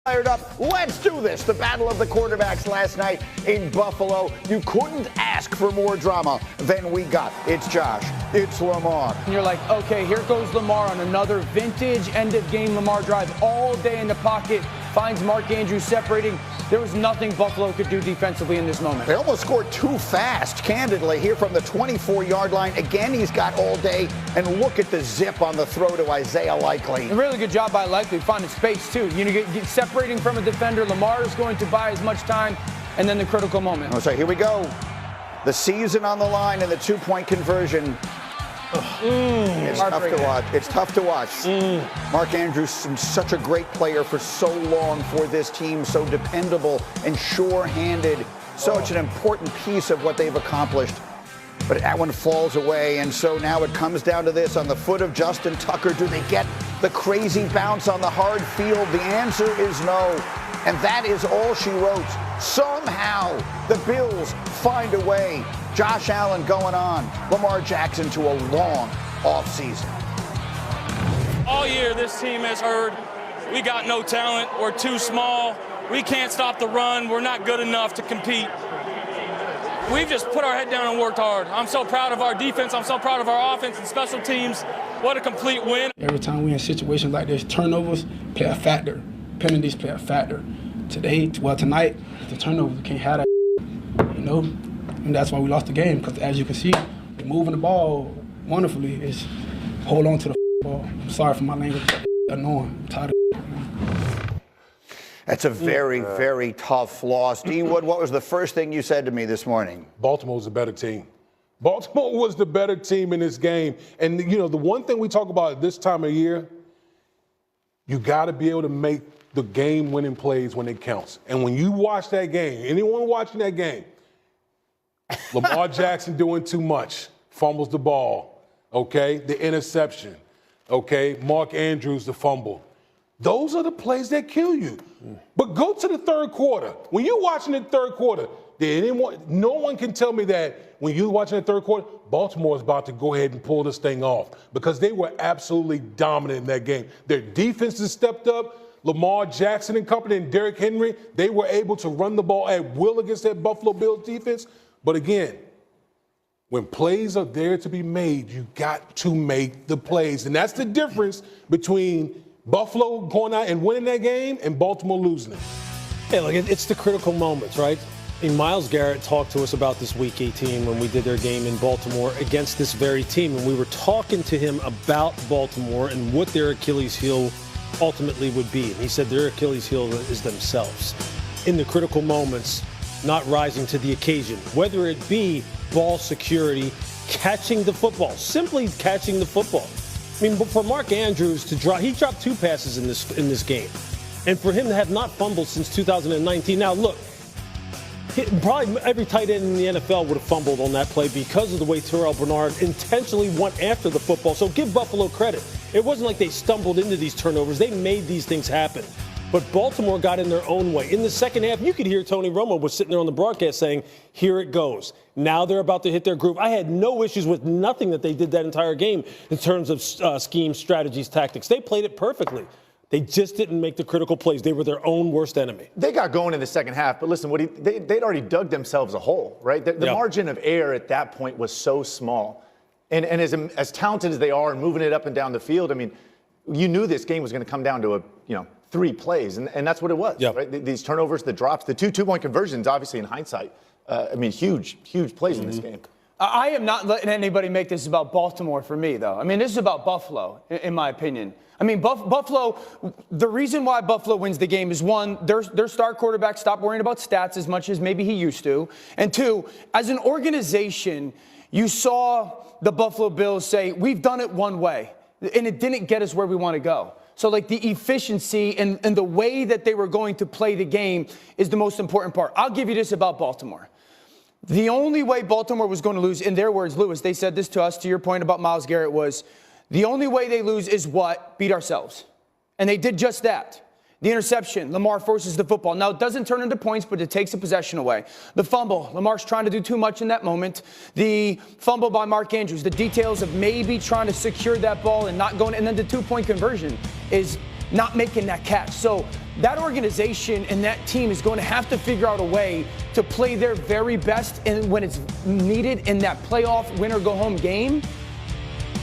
Fired up. Let's do this. The battle of the quarterbacks last night in Buffalo. You couldn't ask for more drama than we got. It's Josh. It's Lamar. And you're like, okay, here goes Lamar on another vintage end-of-game Lamar drive all day in the pocket. Finds Mark Andrews separating. There was nothing Buffalo could do defensively in this moment. They almost scored too fast, candidly, here from the 24-yard line. Again, he's got all day. And look at the zip on the throw to Isaiah Likely. A really good job by Likely finding space, too. You know, get separating from a defender. Lamar is going to buy as much time. And then the critical moment. So here we go. The season on the line and the two-point conversion. It's tough to watch. It's tough to watch. Mark Andrews, such a great player for so long for this team, so dependable and sure-handed, such an important piece of what they've accomplished. But that one falls away, and so now it comes down to this on the foot of Justin Tucker. Do they get the crazy bounce on the hard field? The answer is no, and that is all she wrote. Somehow the Bills find a way. Josh Allen going on. Lamar Jackson to a long offseason. All year this team has heard we got no talent. We're too small. We can't stop the run. We're not good enough to compete. We've just put our head down and worked hard. I'm so proud of our defense. I'm so proud of our offense and special teams. What a complete win. Every time we're in situations like this, turnovers play a factor. Penalties play a factor. Tonight, the turnovers, we can't have that, you know? And that's why we lost the game, because as you can see, we're moving the ball wonderfully. It's hold on to the ball. I'm sorry for my language, but annoying. I'm tired of That's a very, very tough loss. D. Wood, what was the first thing you said to me this morning? Baltimore was a better team. Baltimore was the better team in this game. And, you know, the one thing we talk about at this time of year, you got to be able to make the game-winning plays when it counts. And when you watch that game, anyone watching that game, Lamar Jackson doing too much, fumbles the ball, okay? The interception, okay? Mark Andrews, the fumble. Those are the plays that kill you. But go to the third quarter. When you're watching the third quarter, no one can tell me that when you're watching the third quarter, Baltimore is about to go ahead and pull this thing off, because they were absolutely dominant in that game. Their defense has stepped up. Lamar Jackson and company and Derrick Henry, they were able to run the ball at will against that Buffalo Bills defense. But again, when plays are there to be made, you got to make the plays. And that's the difference between Buffalo going out and winning that game and Baltimore losing it. Yeah, look, it's the critical moments, right? And Myles Garrett talked to us about this Week 18 when we did their game in Baltimore against this very team. And we were talking to him about Baltimore and what their Achilles heel ultimately would be. And he said their Achilles heel is themselves. In the critical moments, not rising to the occasion, whether it be ball security, catching the football, simply catching the football. I mean, for Mark Andrews to drop, he dropped 2 passes in this game. And for him to have not fumbled since 2019. Now, look, probably every tight end in the NFL would have fumbled on that play because of the way Terrell Bernard intentionally went after the football. So give Buffalo credit. It wasn't like they stumbled into these turnovers. They made these things happen. But Baltimore got in their own way. In the second half, you could hear Tony Romo was sitting there on the broadcast saying, here it goes. Now they're about to hit their groove. I had no issues with nothing that they did that entire game in terms of schemes, strategies, tactics. They played it perfectly. They just didn't make the critical plays. They were their own worst enemy. They got going in the second half, but listen, they'd already dug themselves a hole, right? The margin of error at that point was so small. And as talented as they are and moving it up and down the field, I mean, you knew this game was going to come down to 3 plays, and that's what it was, right? These turnovers, the drops, the 2 two-point conversions, obviously in hindsight, huge plays in this game. I am not letting anybody make this about Baltimore for me, though. I mean, this is about Buffalo, in my opinion. I mean, Buffalo, the reason why Buffalo wins the game is, one, their star quarterback stopped worrying about stats as much as maybe he used to. And 2, as an organization, you saw the Buffalo Bills say, we've done it one way, and it didn't get us where we want to go. So, like, the efficiency and the way that they were going to play the game is the most important part. I'll give you this about Baltimore. The only way Baltimore was going to lose, in their words, Lewis, they said this to us, to your point about Myles Garrett, was the only way they lose is what? Beat ourselves. And they did just that. The interception, Lamar forces the football. Now, it doesn't turn into points, but it takes the possession away. The fumble, Lamar's trying to do too much in that moment. The fumble by Mark Andrews, the details of maybe trying to secure that ball and not going, and then the 2-point conversion is not making that catch. So that organization and that team is going to have to figure out a way to play their very best and when it's needed in that playoff win-or-go-home game.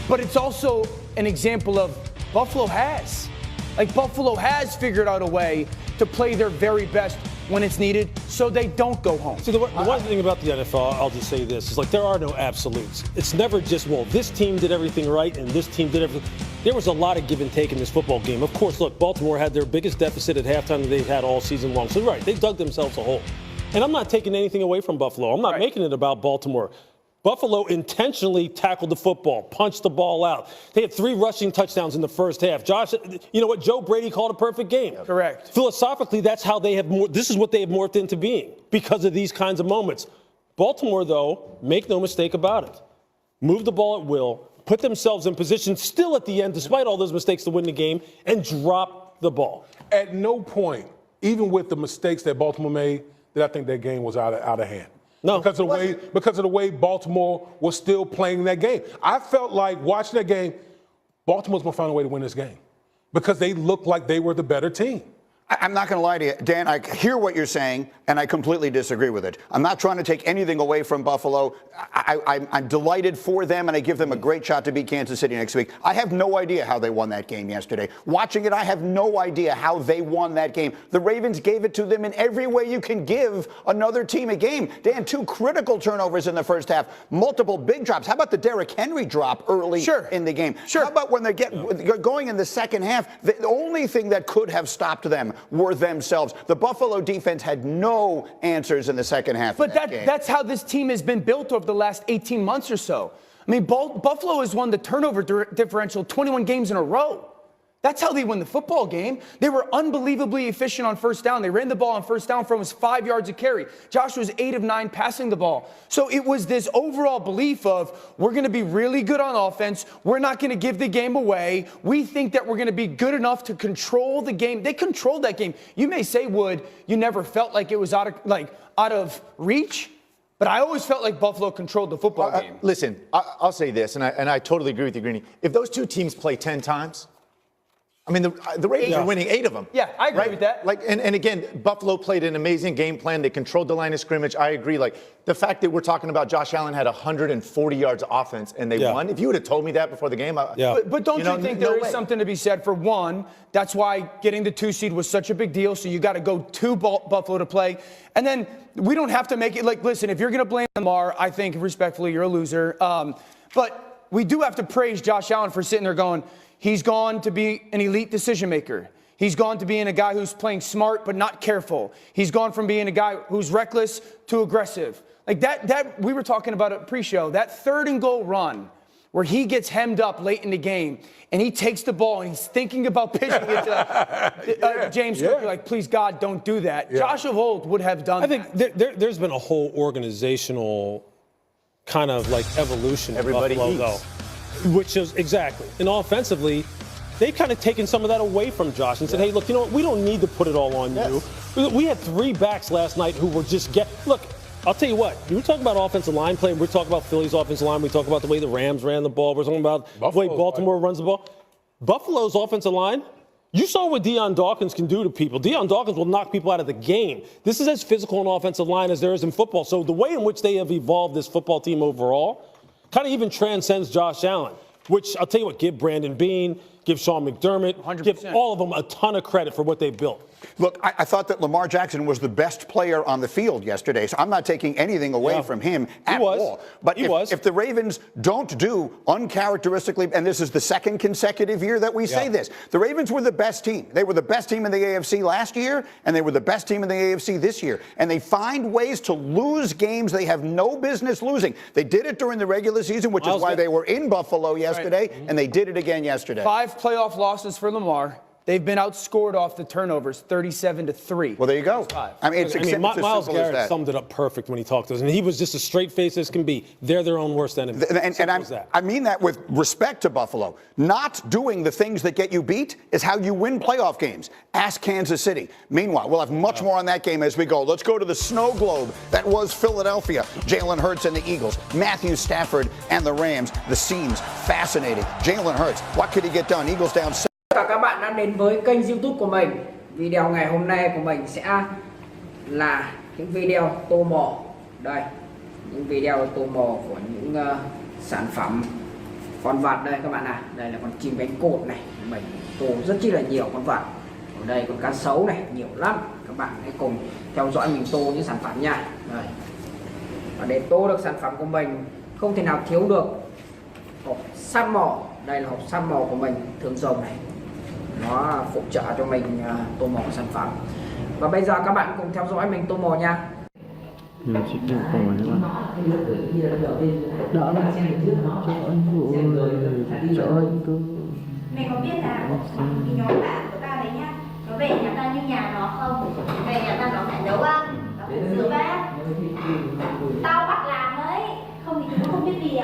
But it's also an example of Buffalo has. Like, Buffalo has figured out a way to play their very best when it's needed so they don't go home. See, the one thing about the NFL, I'll just say this, is like there are no absolutes. It's never just, well, this team did everything right and this team did everything. There was a lot of give and take in this football game. Of course, look, Baltimore had their biggest deficit at halftime that they've had all season long. So, right, they dug themselves a hole. And I'm not taking anything away from Buffalo. I'm not making it about Baltimore. Buffalo intentionally tackled the football, punched the ball out. They had 3 rushing touchdowns in the first half. Josh, you know what? Joe Brady called a perfect game. Correct. Philosophically, that's how they have this is what they have morphed into being because of these kinds of moments. Baltimore, though, make no mistake about it. Move the ball at will, put themselves in position still at the end, despite all those mistakes, to win the game, and drop the ball. At no point, even with the mistakes that Baltimore made, did I think that game was out of hand. No. Because of the way Baltimore was still playing that game. I felt like watching that game, Baltimore's going to find a way to win this game because they looked like they were the better team. I'm not going to lie to you, Dan. I hear what you're saying, and I completely disagree with it. I'm not trying to take anything away from Buffalo. I'm delighted for them, and I give them a great shot to beat Kansas City next week. I have no idea how they won that game yesterday. Watching it, I have no idea how they won that game. The Ravens gave it to them in every way you can give another team a game. Dan, 2 critical turnovers in the first half, multiple big drops. How about the Derrick Henry drop early in the game? How about when they get going in the second half? The only thing that could have stopped them were themselves. The Buffalo defense had no answers in the second half. But that's how this team has been built over the last 18 months or so. I mean, Buffalo has won the turnover differential 21 games in a row. That's how they win the football game. They were unbelievably efficient on first down. They ran the ball on first down for almost 5 yards a carry. Josh was 8 of 9 passing the ball. So it was this overall belief of we're going to be really good on offense. We're not going to give the game away. We think that we're going to be good enough to control the game. They controlled that game. You may say, Wood, you never felt like it was out of reach. But I always felt like Buffalo controlled the football game. Listen, I'll say this, and I totally agree with you, Greeny. If those 2 teams play 10 times, I mean, the Ravens are winning 8 of them. Yeah, I agree with that. And again, Buffalo played an amazing game plan. They controlled the line of scrimmage. I agree. The fact that we're talking about Josh Allen had 140 yards offense and they won. If you would have told me that before the game, But don't you think there is something to be said for one? That's why getting the 2 seed was such a big deal. So you got to go to Buffalo to play. And then we don't have to make it listen, if you're going to blame Lamar, I think respectfully you're a loser. But we do have to praise Josh Allen for sitting there going, he's gone to be an elite decision maker. He's gone to being a guy who's playing smart but not careful. He's gone from being a guy who's reckless to aggressive. Like that we were talking about at pre-show, that 3rd and goal run where he gets hemmed up late in the game and he takes the ball and he's thinking about pitching it to James Cook. You're like, please, God, don't do that. Josh of old would have done that. I think there's been a whole organizational kind of evolution in Buffalo, though. Which is exactly. And offensively, they've kind of taken some of that away from Josh and said, hey, look, you know what? We don't need to put it all on you. We had 3 backs last night who were just look, I'll tell you what. We talk about offensive line play. We're talking about Philly's offensive line. We talk about the way the Rams ran the ball. We're talking about the way Baltimore runs the ball. Buffalo's offensive line, you saw what Deion Dawkins can do to people. Deion Dawkins will knock people out of the game. This is as physical an offensive line as there is in football. So the way in which they have evolved this football team overall kind of even transcends Josh Allen, which I'll tell you what, give Brandon Beane, give Sean McDermott, 100%. Give all of them a ton of credit for what they built. Look, I thought that Lamar Jackson was the best player on the field yesterday, so I'm not taking anything away from him at all. But if the Ravens don't do uncharacteristically, and this is the 2nd consecutive year that we say this, the Ravens were the best team. They were the best team in the AFC last year, and they were the best team in the AFC this year. And they find ways to lose games they have no business losing. They did it during the regular season, which is why they were in Buffalo yesterday, and they did it again yesterday. 5 playoff losses for Lamar. They've been outscored off the turnovers, 37-3. Well, there you go. I mean, Myles Garrett summed it up perfect when he talked to us, and he was just as straight face as can be. They're their own worst enemy. I mean that with respect to Buffalo. Not doing the things that get you beat is how you win playoff games. Ask Kansas City. Meanwhile, we'll have much more on that game as we go. Let's go to the snow globe that was Philadelphia. Jalen Hurts and the Eagles. Matthew Stafford and the Rams. The scenes fascinating. Jalen Hurts, what could he get done? Eagles down 7. Chào các bạn đã đến với kênh YouTube của mình. Video ngày hôm nay của mình sẽ là những video tô mò. Đây, những video tô mò của những sản phẩm con vật đây các bạn ạ. Đây là con chim cánh cụt này, mình tô rất chi là nhiều con vật. Ở đây con cá sấu này, nhiều lắm. Các bạn hãy cùng theo dõi mình tô những sản phẩm nha. Đây. Và để tô được sản phẩm của mình không thể nào thiếu được hộp săn mò. Đây là hộp săn mò của mình thường dùng này, nó phụ trợ cho mình tô mò sản phẩm. Và bây giờ các bạn cùng theo dõi mình tô mò nha. Nhiều chị yêu cầu này các bạn. Đó là cho anh vui, cho anh tôi. Mày có biết là cái nhóm bạn của tao đấy nhá, nó về nhà tao như nhà nó không? Về nhà tao nó phải nấu ăn, nó phải rửa bát. Tao bắt làm đấy, không thì chúng nó không biết việc.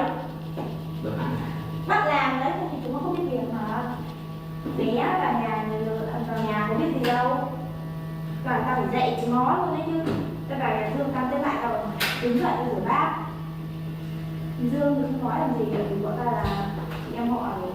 Bắt làm đấy, không thì chúng nó không biết việc mà. Bé vào nhà có biết gì đâu. Và tao phải dạy chúng nó luôn đấy chứ. Tao bảo là Dương tao tới lại tao đứng dậy tao rửa bát. Dương đừng nói làm gì, bởi vì bọn tao là chị em họ rồi.